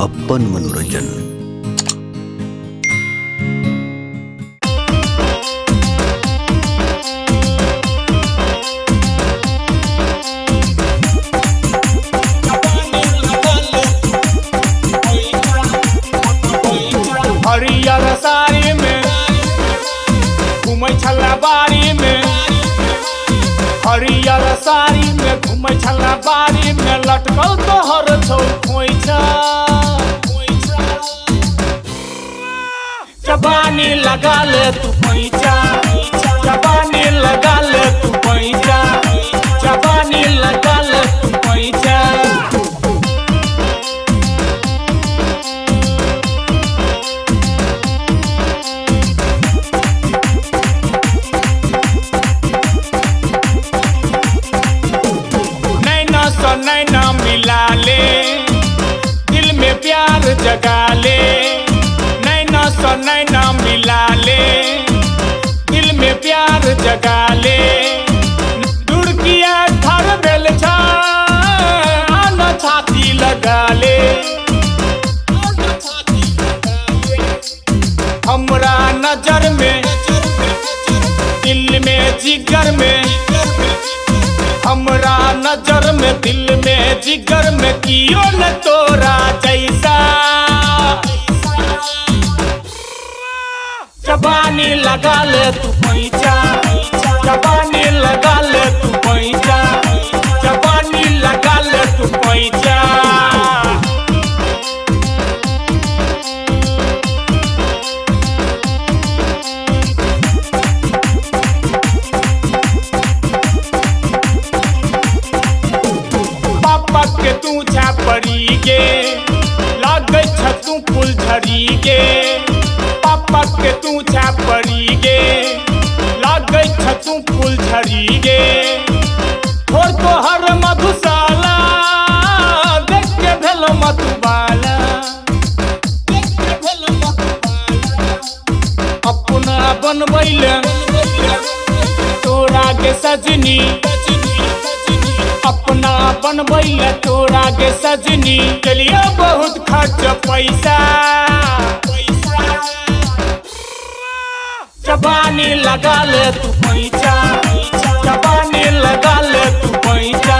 अपन मनोरंजन। हरियर साड़ी में घूमै छला बाड़ी में, हरियर साड़ी में घूमै छला बाड़ी में, लटकल तोहर छौ खोइछा। जवानी लगा ले तू पैंचा, जवानी लगा ले तू पैंचा, जवानी लगा ले तू पैंचा। नैना मिला ले, दिल में प्यार जगा ले। नैना सो नैना मिला ले, दिल में प्यार जगा ले। दुर्किया धर बेल छा, आना छाती लगा ले। हमरा नजर में, दिल में जिगर में, हमरा नजर में, दिल में जिगर में, कियो न तोरा जैसा। जवानी लगा ले तू पैंचा, जवानी लगा ले तू पैंचा, जवानी लगा ले तू पैंचा। के तू छापरी गे, लागे छ तू फुलझड़ी गे। पापा के तू छापरी गे, लागे छ तू फुलझड़ी गे। और तो हर मधुशाला देख के भेल मधुबाला, देख के भेल मधुबाला। अपना बनबैले तोरा के सजनी, अपना बनबैले तोरा के सजनी। चलिए बहुत खर्च पैसा, जवानी लगा ले तू पैंचा, जवानी लगा ले तू पैंचा।